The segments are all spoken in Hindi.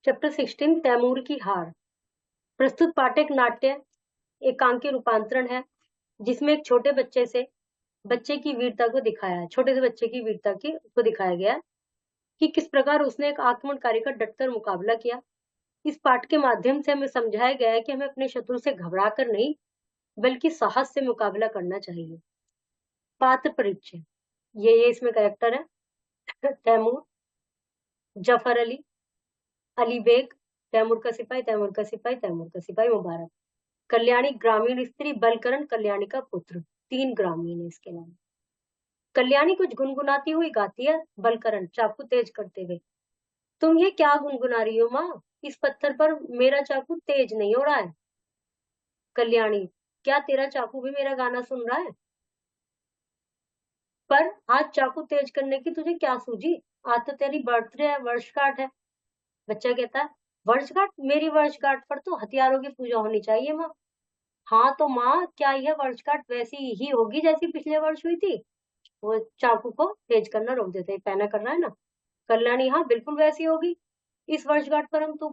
चैप्टर 16 तैमूर की हार। प्रस्तुत पाठ एक नाट्य एकांकी रूपांतरण है जिसमें एक छोटे बच्चे की वीरता को दिखाया है। छोटे से बच्चे की वीरता की को दिखाया गया है कि किस प्रकार उसने एक आक्रमणकारी का डटकर मुकाबला किया। इस पाठ के माध्यम से हमें समझाया गया है कि हमें अपने शत्रु से घबरा कर नहीं बल्कि साहस से मुकाबला करना चाहिए। पात्र परिचय। ये इसमें कैरेक्टर है। तैमूर, जफर अली, अली बेग, तैमूर का सिपाही, तैमूर का सिपाही, तैमूर का सिपाही, मुबारक। कल्याणी ग्रामीण स्त्री, बलकरण कल्याणी का पुत्र। 3 ग्रामीण है इसके नाम। कल्याणी कुछ गुनगुनाती हुई गाती है। बलकरण चाकू तेज करते हुए, तुम ये क्या गुनगुना रही हो माँ? इस पत्थर पर मेरा चाकू तेज नहीं हो रहा है। कल्याणी, क्या तेरा चाकू भी मेरा गाना सुन रहा है? पर आज चाकू तेज करने की तुझे क्या सूझी? आज तो तेरी बर्थडे है, वर्षगांठ है। बच्चा कहता है, वर्षगांठ? मेरी वर्षगांठ पर तो हथियारों की पूजा होनी चाहिए माँ। हाँ तो माँ, क्या यह वर्षगांठ वैसी ही होगी जैसी पिछले वर्ष हुई थी? वो चाकू को तेज करना रोक देते, पैना कर रहा है ना। कल्याणी, हाँ बिल्कुल वैसी होगी। इस वर्षगांठ पर तू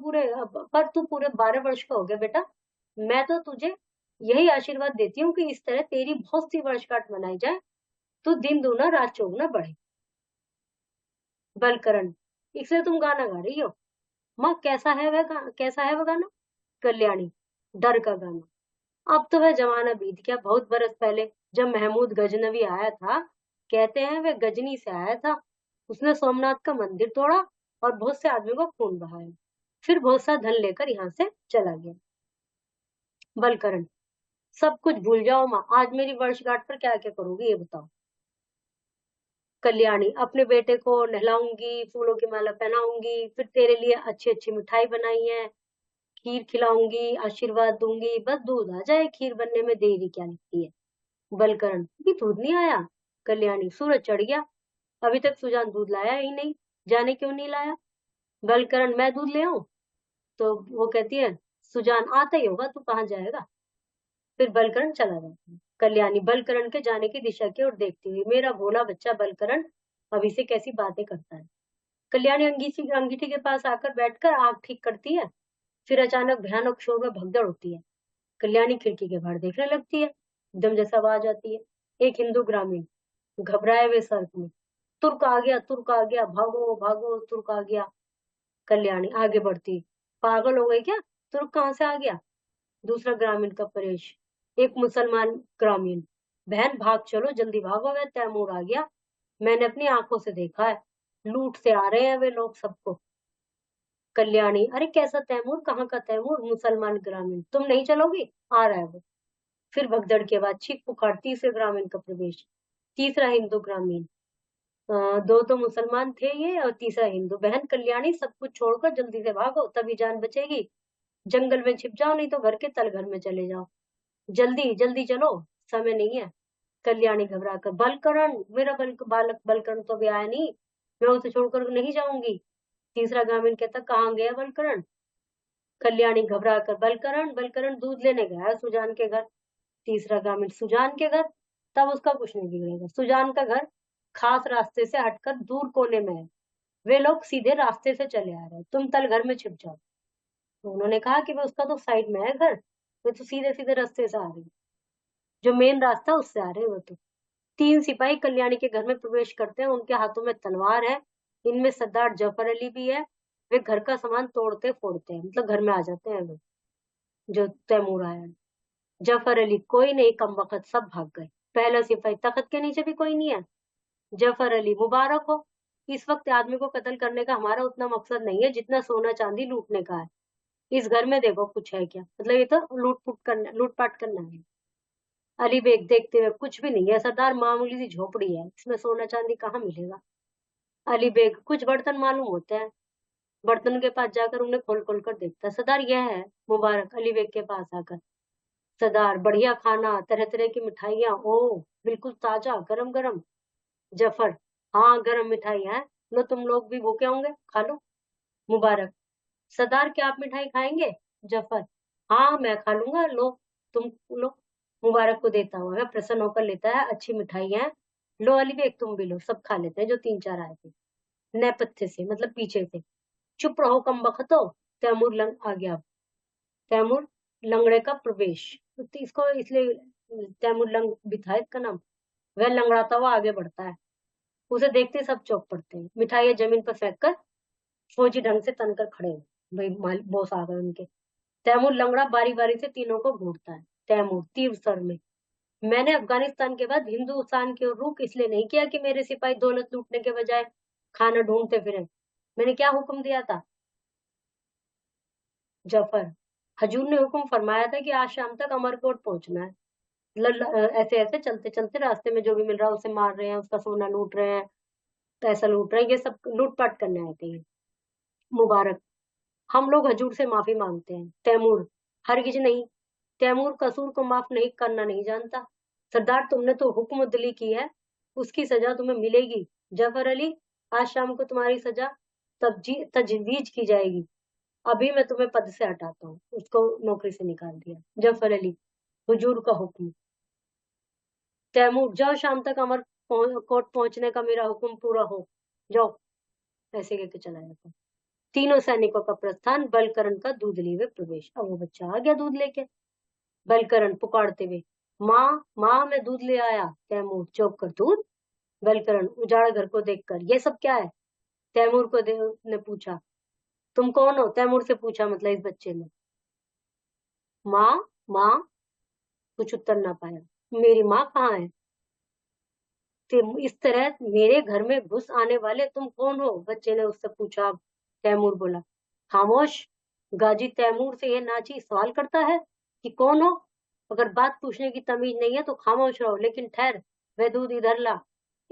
पूरे 12 वर्ष का हो गया बेटा। मैं तो तुझे यही आशीर्वाद देती हूँ कि इस तरह तेरी बहुत सी वर्षगांठ मनाई जाए, तू दिन दूना रात चौगुना बढ़े। बलकरण, इसलिए तुम गाना गा रही हो? माँ, कैसा है वह गाना? कल्याणी, डर का गाना। अब तो वह जमाना बीत गया, बहुत बरस पहले जब महमूद गजनवी आया था। कहते हैं वह गजनी से आया था। उसने सोमनाथ का मंदिर तोड़ा और बहुत से आदमियों का खून बहाया, फिर बहुत सा धन लेकर यहाँ से चला गया। बलकरण, सब कुछ भूल जाओ माँ, आज मेरी वर्षगांठ पर क्या क्या करोगी ये बताओ। कल्याणी, अपने बेटे को नहलाऊंगी, फूलों की माला पहनाऊंगी, फिर तेरे लिए अच्छी अच्छी मिठाई बनाई है, खीर खिलाऊंगी, आशीर्वाद दूंगी। बस दूध आ जाए, खीर बनने में देरी क्या लगती है। बलकरण, भी दूध नहीं आया? कल्याणी, सूरज चढ़ गया, अभी तक सुजान दूध लाया ही नहीं, जाने क्यों नहीं लाया। बलकरण, मैं दूध ले आऊं? तो वो कहती है, सुजान आता ही होगा, तू कहाँ जाएगा। फिर बलकरण चला जाता है। कल्याणी बलकरण के जाने की दिशा की ओर देखती हुई, मेरा भोला बच्चा बलकरण अभी से कैसी बातें करता है। कल्याणी अंगीठी अंगीठी के पास आकर बैठकर आंख ठीक करती है। फिर अचानक भयानक शोर में भगदड़ होती है। कल्याणी खिड़की के बाहर देखने लगती है। एकदम जैसा आवाज आती है, एक हिंदू ग्रामीण घबराए हुए स्वर में, तुर्क आ गया, तुर्क आ गया, भागो भागो, तुर्क आ गया। कल्याणी आगे बढ़ती, पागल हो गई क्या? तुर्क कहाँ से आ गया? दूसरा ग्रामीण का परेश, एक मुसलमान ग्रामीण, बहन भाग चलो, जल्दी भागो, वह तैमूर आ गया, मैंने अपनी आंखों से देखा है, लूट से आ रहे हैं वे लोग सबको। कल्याणी, अरे कैसा तैमूर, कहाँ का तैमूर? मुसलमान ग्रामीण, तुम नहीं चलोगी? आ रहा है वो। फिर भगदड़ के बाद चीख पुकार, तीसरे ग्रामीण का प्रवेश, तीसरा हिंदू ग्रामीण। दो तो मुसलमान थे ये और तीसरा हिंदू। बहन कल्याणी, सब कुछ छोड़कर जल्दी से भागो, तभी जान बचेगी। जंगल में छिप जाओ, नहीं तो घर के तल घर में चले जाओ। जल्दी जल्दी चलो, समय नहीं है। कल्याणी घबरा कर, बलकरण, मेरा बालक बलकरण तो अभी आया नहीं, मैं उसे छोड़कर नहीं जाऊंगी। तीसरा ग्रामीण कहता, कहाँ गया बलकरण? कल्याणी घबरा कर, बलकरण बलकरण दूध लेने गया सुजान के घर। तीसरा ग्रामीण, सुजान के घर? तब उसका कुछ नहीं बिगड़ेगा। सुजान का घर खास रास्ते से हटकर दूर कोने में है, वे लोग सीधे रास्ते से चले आ रहे हैं, तुम तल घर में छिप जाओ। तो उन्होंने कहा कि वो उसका तो साइड में है घर, वे तो सीधे सीधे रास्ते से आ रही है, जो मेन रास्ता उससे आ रहे हैं वो तो। 3 सिपाही कल्याणी के घर में प्रवेश करते हैं, उनके हाथों में तलवार है, इनमें सरदार जफर अली भी है। वे घर का सामान तोड़ते फोड़ते हैं, मतलब घर में आ जाते हैं वो जो तैमूर आया है। जफर अली, कोई नहीं कमबख्त, सब भाग गए। पहला सिपाही, तख्त के नीचे भी कोई नहीं है? जफर अली, मुबारक हो, इस वक्त आदमी को कत्ल करने का हमारा उतना मकसद नहीं है जितना सोना चांदी लूटने का है। इस घर में देखो कुछ है क्या? मतलब ये तो लूटपाट करना है। अली बेग देखते हुए, कुछ भी नहीं है सरदार, मामूली सी झोपड़ी है, इसमें सोना चांदी कहाँ मिलेगा। अली बेग, कुछ बर्तन मालूम होते हैं। बर्तन के पास जाकर उन्हें खोल खोल कर देखता, सरदार यह है। मुबारक अली बेग के पास आकर, सरदार बढ़िया खाना, तरह तरह की मिठाइयाँ, ओ बिल्कुल ताजा गरम गरम। जफर, हाँ गरम मिठाई है, लो तुम लोग भी भूखे होंगे, खा लो। मुबारक, सरदार क्या आप मिठाई खाएंगे? जफर, हाँ मैं खा लूंगा, लो तुम लो। मुबारक को देता हुआ वह प्रसन्न होकर लेता है, अच्छी मिठाई है, लो अली बेग तुम भी लो। सब खा लेते हैं जो 3 4 आए थे, नेपथ्य से मतलब पीछे से। चुप रहो कम बखतो। तैमूर लंग आ गया। तैमूर लंगड़े का प्रवेश, तो इसको इसलिए तैमूर लंग भी था इसका नाम। वह लंगड़ाता हुआ आगे बढ़ता है। उसे देखते ही सब चौंक पड़ते हैं। मिठाइयाँ जमीन पर फेंक कर फौजी ढंग से तनकर खड़े हैं। भाई बॉस आ गए उनके। तैमूर लंगड़ा बारी बारी से तीनों को घूरता है। तैमूर तीव्र स्वर में, मैंने अफगानिस्तान के बाद हिंदुस्तान की ओर रुख इसलिए नहीं किया कि मेरे सिपाही दौलत लूटने के बजाय खाना ढूंढते फिरें। मैंने क्या हुक्म दिया था? जफर, हजूर ने हुक्म फरमाया था कि आज शाम तक अमरकोट पहुंचना है। ऐसे ऐसे चलते चलते रास्ते में जो भी मिल रहा है उसे मार रहे हैं, उसका सोना लूट रहे हैं, पैसा लूट रहे हैं, ये सब लूटपाट करने आए थे ये। मुबारक, हम लोग हजूर से माफी मांगते हैं। तैमूर, हरगिज नहीं। तैमूर कसूर को माफ नहीं करना नहीं जानता। सरदार, तुमने तो हुक्म दिली की है, उसकी सजा तुम्हें मिलेगी। जफर अली, आज शाम को तुम्हारी सजा तजवीज की जाएगी। अभी मैं तुम्हें पद से हटाता हूँ। उसको नौकरी से निकाल दिया। जफर अली, हुजूर का हुक्म। तैमूर, जाओ, शाम तक कोट पहुंचने का मेरा हुक्म पूरा हो। जाओ। ऐसे कहके चला जाता। तीनों सैनिकों का प्रस्थान। बलकरण का दूध लिए हुए प्रवेश। अब वो बच्चा आ गया दूध लेके। बलकरण पुकारते हुए, माँ माँ, मैं दूध ले आया। तैमूर, चौंक कर, दूध? बलकरण उजाड़ घर को देखकर, ये सब क्या है? तैमूर को ने पूछा। तुम कौन हो? तैमूर से पूछा, मतलब इस बच्चे ने। माँ माँ, कुछ उत्तर ना पाया। मेरी माँ कहाँ है? इस तरह मेरे घर में घुस आने वाले तुम कौन हो? बच्चे ने उससे पूछा। तैमूर बोला, खामोश। गाजी तैमूर से यह नाची सवाल करता है कि कौन हो? अगर बात पूछने की तमीज नहीं है तो खामोश रहो, लेकिन ठहर, वह दूध इधर ला।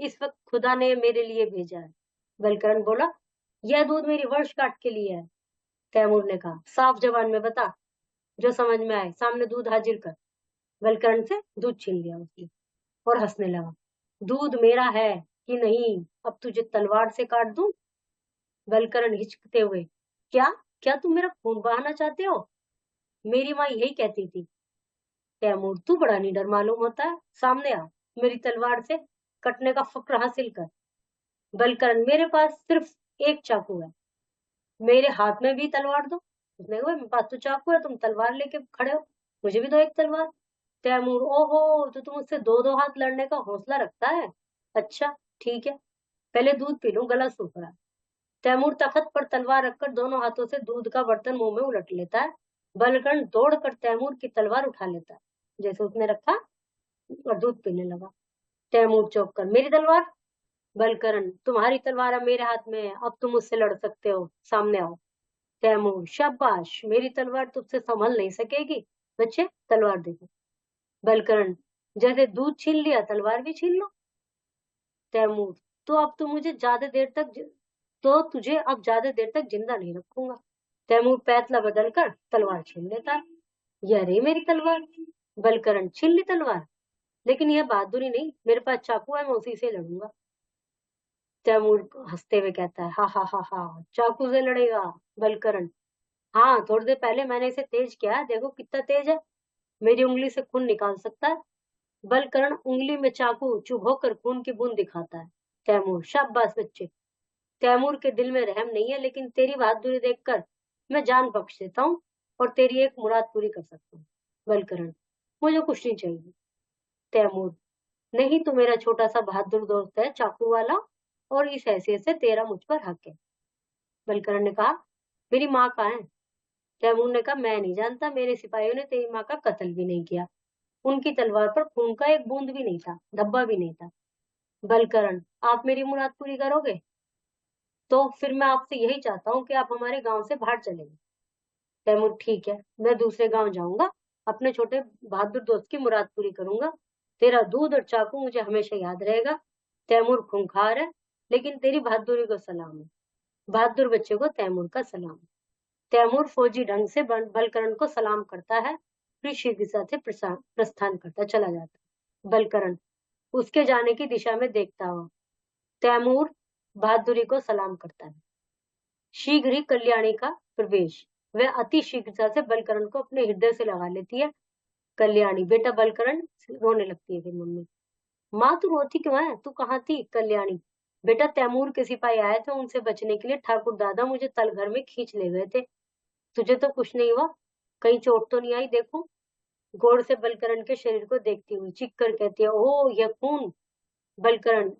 इस वक्त खुदा ने मेरे लिए भेजा है। बलकरण बोला, यह दूध मेरी वर्षगांठ के लिए है। तैमूर ने कहा, साफ जबान में बता, जो समझ में आए। सामने दूध हाजिर कर। बलकरण से दूध छीन लिया उसने और हंसने लगा। दूध मेरा है कि नहीं, अब तुझे तलवार से काट दूं? बलकरण हिचकते हुए, क्या क्या तुम मेरा खून बहाना चाहते हो? मेरी माँ यही कहती थी। तैमूर, तू बड़ा निडर मालूम होता है। सामने आ, मेरी तलवार से कटने का फक्र हासिल कर। बलकरण, मेरे पास सिर्फ एक चाकू है। मेरे हाथ में भी तलवार दो। उसने कहा, मेरे पास तो चाकू है, तुम तलवार लेके खड़े हो, मुझे भी दो एक तलवार। तैमूर, ओहो, तो तुम मुझसे दो दो हाथ लड़ने का हौसला रखता है। अच्छा, ठीक है, पहले दूध पी लूं, गला सूख रहा है। तैमूर तख्त पर तलवार रखकर दोनों हाथों से दूध का बर्तन मुंह में उलट लेता है। बलकरण दौड़कर तैमूर की तलवार उठा लेता है, जैसे उसने रखा, और दूध पीने लगा। तैमूर चौंक कर, मेरी तलवार? बलकरण, तुम्हारी तलवार अब मेरे हाथ में है, अब तुम मुझसे लड़ सकते हो, सामने आओ। तैमूर, शाबाश, मेरी तलवार तुझसे संभल नहीं सकेगी। बच्चे, तलवार देखो। बलकरण, जैसे दूध छीन लिया, तलवार भी छीन लो। तैमूर, तो अब तो मुझे ज्यादा देर तक तो तुझे अब ज्यादा देर तक जिंदा नहीं रखूंगा। तैमूर पैतला बदलकर तलवार छीन लेता है। यह रही मेरी तलवार। बलकरण, छीन ली तलवार? लेकिन यह बहादुरी नहीं, मेरे पास चाकू है, मैं उसी से लड़ूंगा। तैमूर हंसते हुए कहता है, हा हा हा हा, चाकू से लड़ेगा? बलकरण, हाँ, थोड़ी देर पहले मैंने इसे तेज किया है, देखो कितना तेज है, मेरी उंगली से खून निकाल सकता है। बलकरण उंगली में चाकू चुभोकर खून की बूंद दिखाता है। तैमूर, शाबाश बच्चे। तैमूर के दिल में रहम नहीं है, लेकिन तेरी बहादुरी देखकर मैं जान बख्श देता हूँ और तेरी एक मुराद पूरी कर सकता हूँ। बलकरण, मुझे कुछ नहीं चाहिए। तैमूर, नहीं, तो मेरा छोटा सा बहादुर दोस्त है चाकू वाला, और इस हैसियत से तेरा मुझ पर हक है। बलकरण ने कहा, मेरी माँ कहाँ है? तैमूर ने कहा, मैं नहीं जानता, मेरे सिपाहियों ने तेरी माँ का कत्ल भी नहीं किया, उनकी तलवार पर खून का एक बूंद भी नहीं था, धब्बा भी नहीं था। बलकरण, आप मेरी मुराद पूरी करोगे? तो फिर मैं आपसे यही चाहता हूँ कि आप हमारे गांव से बाहर चले जाएं। तैमूर, ठीक है, मैं दूसरे गांव जाऊंगा, अपने छोटे बहादुर दोस्त की मुराद पूरी करूंगा। तेरा दूध और चाकू मुझे हमेशा याद रहेगा। तैमूर खूंखार है, लेकिन तेरी बहादुरी को सलाम है। बहादुर बच्चे को तैमूर का सलाम। तैमूर फौजी ढंग से बलकरण को सलाम करता है, फिर शीघ्रता से प्रस्थान करता चला जाता है। बलकरण उसके जाने की दिशा में देखता हुआ तैमूर बहादुरी को सलाम करता है। शीघ्र ही कल्याणी का प्रवेश। वह अति शीघ्रता से बलकरण को अपने हृदय से लगा लेती है। कल्याणी, बेटा बलकरण। रोने लगती है फिर मम्मी। माँ, तू रोती क्यों है? तू कहाँ थी? कल्याणी, बेटा तैमूर के सिपाही आए थे, उनसे बचने के लिए ठाकुर दादा मुझे तलघर में खींच ले गए थे। तुझे तो कुछ नहीं हुआ? कहीं चोट तो नहीं आई? देखो। गौर से बलकरण के शरीर को देखती हुई चीख कर कहती है, ओ यह खून! बलकरण,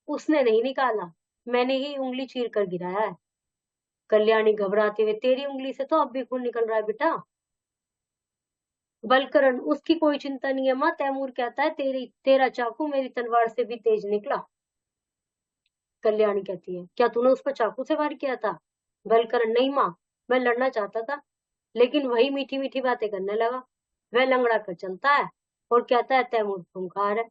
उसने नहीं निकाला, मैंने ही उंगली चीर कर गिराया है। कल्याणी घबराते हुए, तेरी उंगली से तो अब भी खून निकल रहा है बेटा। बलकरण, उसकी कोई चिंता नहीं है माँ, तैमूर कहता है तेरा चाकू मेरी तलवार से भी तेज निकला। कल्याणी कहती है, क्या तूने उस पर चाकू से वार किया था? बलकरण, नहीं माँ, मैं लड़ना चाहता था, लेकिन वही मीठी मीठी बातें करने लगा। वह लंगड़ा कर चलता है और कहता है तैमूर खूंखार है,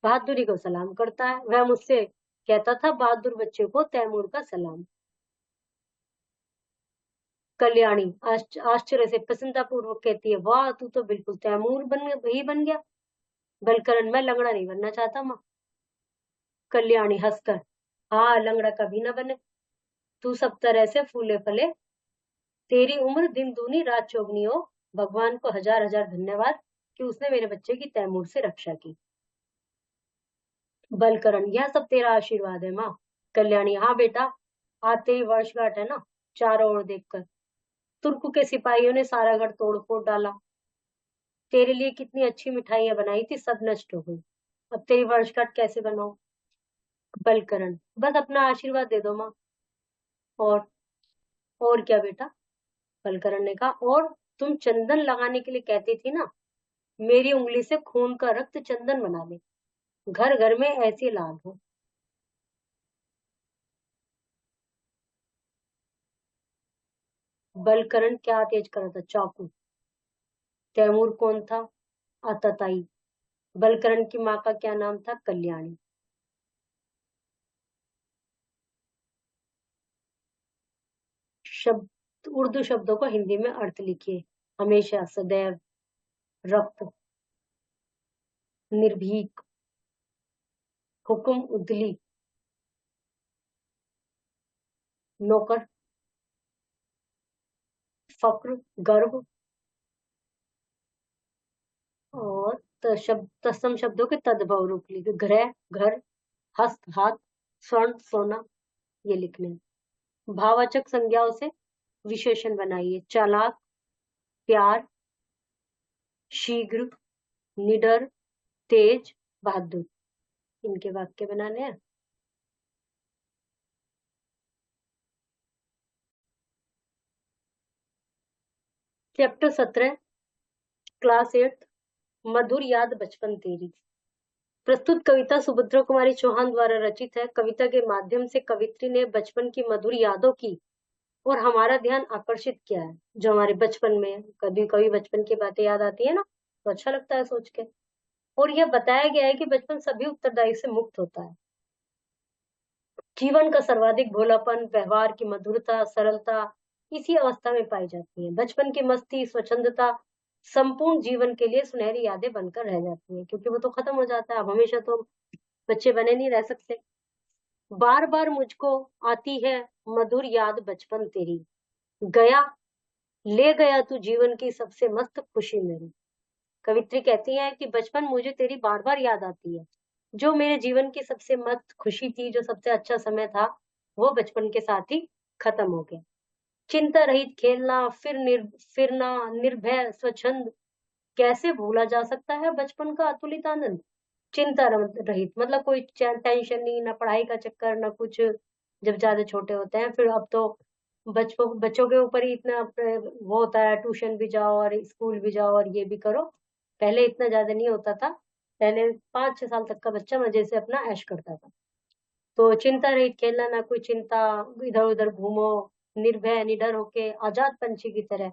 बहादुरी को सलाम करता है। वह मुझसे कहता था बहादुर बच्चे को तैमूर का सलाम। कल्याणी आश्चर्य से प्रसन्नता पूर्वक कहती है, वाह, तू तो बिल्कुल तैमूर बन गया। बलकरण, मैं लंगड़ा नहीं बनना चाहता माँ। कल्याणी हंसकर, हाँ, लंगड़ा कभी ना बने, तू सब तरह से फूले फले, तेरी उम्र दिन दूनी रात चौगनी हो। भगवान को हजार हजार धन्यवाद कि उसने मेरे बच्चे की तैमूर से रक्षा की। बलकरण, यह सब तेरा आशीर्वाद है माँ। कल्याणी, हाँ बेटा, आज तेरी वर्षगांठ है ना। चारों ओर देखकर तुर्क के सिपाहियों ने सारा घर तोड़ फोड़ डाला। तेरे लिए कितनी अच्छी मिठाइयां बनाई थी, सब नष्ट हो गई। अब तेरी वर्षगांठ कैसे बनाऊं? बलकरण, बस अपना आशीर्वाद दे दो माँ। और और क्या बेटा? बलकरण ने कहा, और तुम चंदन लगाने के लिए कहती थी ना, मेरी उंगली से खून का रक्त चंदन बना ले, घर घर में ऐसी लाल हो। बलकरण क्या तेज करा था? चाकू। तैमूर कौन था? आतताई। बलकरण की माँ का क्या नाम था? कल्याणी। शब्द, उर्दू शब्दों को हिंदी में अर्थ लिखिए। हमेशा, सदैव, रक्त, निर्भीक, हुक्म, उदली, नौकर, फक्र, गर्व, और तत्सम शब्दों के तद्भव रूप लिखे। ग्रह, घर, हस्त, हाथ, स्वर्ण, सोना, ये लिखने हैं। भाववाचक संज्ञाओं से विशेषण बनाइए। चालाक, प्यार, शीघ्र, निडर, तेज, बहादुर, इनके वाक्य बनाने हैं। चैप्टर 17, क्लास 8, मधुर याद बचपन तेरी। प्रस्तुत कविता सुभद्रा कुमारी चौहान द्वारा रचित है। कविता के माध्यम से कवित्री ने बचपन की मधुर यादों की और हमारा ध्यान आकर्षित किया है। जो हमारे बचपन में कभी कभी बचपन की बातें याद आती है ना, तो अच्छा लगता है सोच के। और यह बताया गया है कि बचपन सभी उत्तरदायी से मुक्त होता है। जीवन का सर्वाधिक भोलापन, व्यवहार की मधुरता, सरलता इसी अवस्था में पाई जाती है। बचपन की मस्ती, स्वच्छंदता संपूर्ण जीवन के लिए सुनहरी यादें बनकर रह जाती है, क्योंकि वो तो खत्म हो जाता है। अब हमेशा तो बच्चे बने नहीं रह सकते। बार बार मुझको आती है मधुर याद बचपन तेरी, गया, ले गया तू जीवन की सबसे मस्त खुशी मेरी। कवित्री कहती है कि बचपन मुझे तेरी बार बार याद आती है। जो मेरे जीवन की सबसे मस्त खुशी थी, जो सबसे अच्छा समय था, वो बचपन के साथ ही खत्म हो गया। चिंता रहित खेलना, फिरना, निर्भय, स्वच्छंद, कैसे भूला जा सकता है बचपन का अतुलित आनंद। चिंता रहित मतलब कोई टेंशन नहीं, ना पढ़ाई का चक्कर, ना कुछ। जब ज्यादा छोटे होते हैं, फिर अब तो बच्चों के ऊपर ही इतना वो होता है, ट्यूशन भी जाओ और स्कूल भी जाओ और ये भी करो। पहले इतना ज्यादा नहीं होता था। पहले 5-6 साल तक का बच्चा मजे से अपना ऐश करता था। तो चिंता रहित खेलना, ना कोई चिंता, इधर उधर घूमो, निर्भय निडर होके आजाद पंछी की तरह।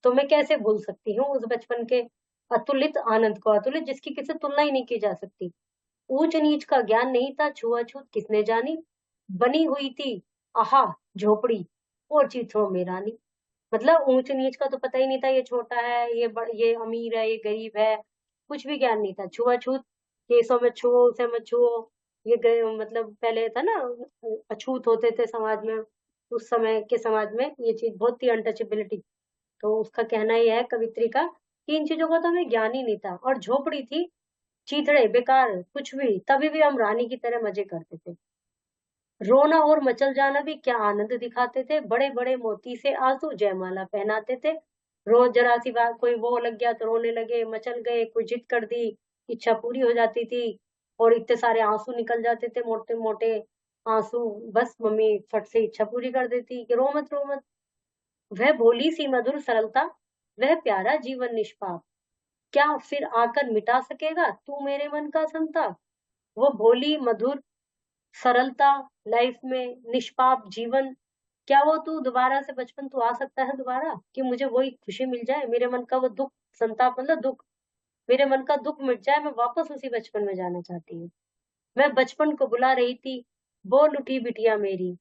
तो मैं कैसे भूल सकती हूँ उस बचपन के अतुलित आनंद को, अतुलित जिसकी किसी तुलना ही नहीं की जा सकती। ऊंच नीच का ज्ञान नहीं था, छुआछूत किसने जानी, बनी हुई थी आहा झोपड़ी और चीथों में रानी। मतलब ऊंच नीच का तो पता ही नहीं था, ये छोटा है, ये अमीर है, ये गरीब है, कुछ भी ज्ञान नहीं था। छुआछूत, ये सौ में छुओ, उसे मत छुओ, मतलब पहले था ना, अछूत होते थे समाज में। उस समय के समाज में ये चीज बहुत थी, अनटचेबिलिटी। तो उसका कहना यह है कवित्री का कि इन चीजों का तो हमें ज्ञान ही नहीं था। और झोपड़ी थी, चीथड़े, बेकार, कुछ भी, तभी भी हम रानी की तरह मजे करते थे। रोना और मचल जाना भी क्या आनंद दिखाते थे, बड़े बड़े मोती से आंसू जयमाला पहनाते थे। रोज जरा सी बात कोई वो लग गया तो रोने लगे, मचल गए, कोई जिद कर दी, इच्छा पूरी हो जाती थी और इतने सारे आंसू निकल जाते थे, मोटे मोटे आंसू। बस मम्मी फट से इच्छा पूरी कर देती कि रो मत रो मत। वह भोली सी मधुर सरलता, वह प्यारा जीवन निष्पाप, क्या फिर आकर मिटा सकेगा तू मेरे मन का संताप। वो भोली मधुर सरलता लाइफ में, निष्पाप जीवन, क्या वो तू दोबारा से बचपन तू आ सकता है दोबारा कि मुझे वही खुशी मिल जाए, मेरे मन का वो दुख, संताप मतलब दुख, मेरे मन का दुख मिट जाए, मैं वापस उसी बचपन में जाना चाहती हूँ। मैं बचपन को बुला रही थी, बोल उठी बिटिया मेरी,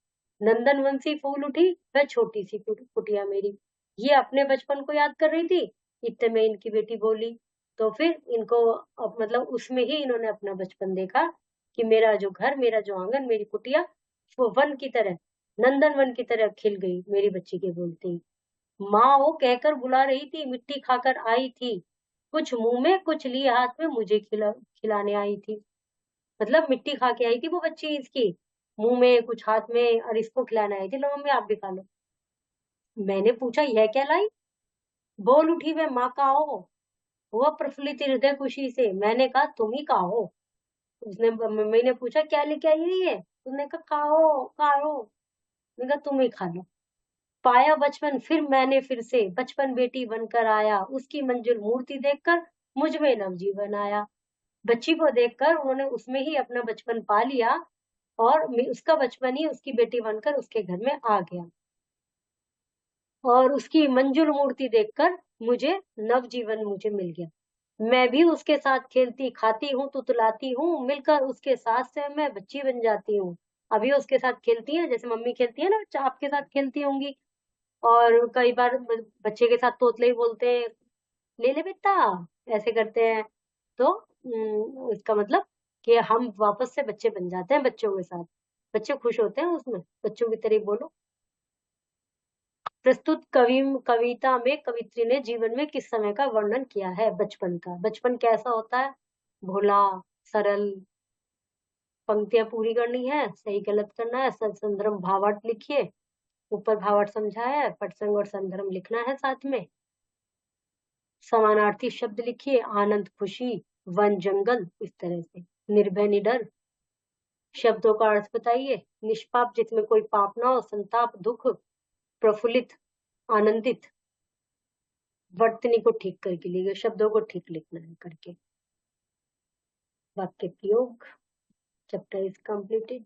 नंदन वंशी फूल उठी वह छोटी सी कुटिया मेरी। ये अपने बचपन को याद कर रही थी, इतने में इनकी बेटी बोली। तो फिर इनको मतलब उसमें ही इन्होंने अपना बचपन देखा कि मेरा जो घर, मेरा जो आंगन, मेरी कुटिया वो वन की तरह, नंदन वन की तरह खिल गई मेरी बच्ची के बोलते ही। माँ वो कहकर बुला रही थी, मिट्टी खाकर आई थी, कुछ मुंह में कुछ लिए हाथ में मुझे खिलाने आई थी। मतलब मिट्टी खा के आई थी वो बच्ची इसकी, मुंह में कुछ हाथ में, और इसको खिलाने आई थी, लो मम्मी आप भी खा लो। मैंने पूछा यह क्या लाई, बोल उठी वह माँ का हो, वह प्रफुल्लित हृदय खुशी से। मैंने कहा तुम ही खाओ। उसने मम्मी ने पूछा क्या लेके आई है ये, तुमने कहा खाओ खाओ। मैंने कहा तुम ही खा लो। पाया बचपन फिर मैंने, फिर से बचपन बेटी बनकर आया, उसकी मंजुल मूर्ति देखकर मुझ में नवजीवन आया। बच्ची को देखकर उन्होंने उसमें ही अपना बचपन पा लिया और उसका बचपन ही उसकी बेटी बनकर उसके घर में आ गया। और उसकी मंजुल मूर्ति देखकर मुझे नवजीवन मुझे मिल गया। मैं भी उसके साथ खेलती खाती हूँ, तुतलाती हूँ, मिलकर उसके साथ से मैं बच्ची बन जाती हूँ। अभी उसके साथ खेलती है जैसे मम्मी खेलती है ना, आपके साथ खेलती होंगी। और कई बार बच्चे के साथ तोतले ही बोलते हैं, ले ले बेटा, ऐसे करते हैं। तो इसका मतलब कि हम वापस से बच्चे बन जाते हैं बच्चों के साथ, बच्चे खुश होते हैं उसमें, बच्चों की तरह बोलो। प्रस्तुत कविता में कवित्री ने जीवन में किस समय का वर्णन किया है, बचपन का। बचपन कैसा होता है, भोला, सरल। पंक्तियां पूरी करनी है, सही गलत करना है, संदर्भ भावार्थ लिखिए, ऊपर भावार्थ समझाया है, पटसंग और संदर्भ लिखना है साथ में। समानार्थी शब्द लिखिए, आनंद खुशी, वन जंगल, इस तरह से। निर्भय निडर, शब्दों का अर्थ बताइए। निष्पाप जिसमें कोई पाप ना हो, संताप दुख, प्रफुल्लित आनंदित। वर्तनी को ठीक करके लिखिए, शब्दों को ठीक लिखना है करके। वाक्य प्रयोग, चैप्टर इज कंप्लीटेड।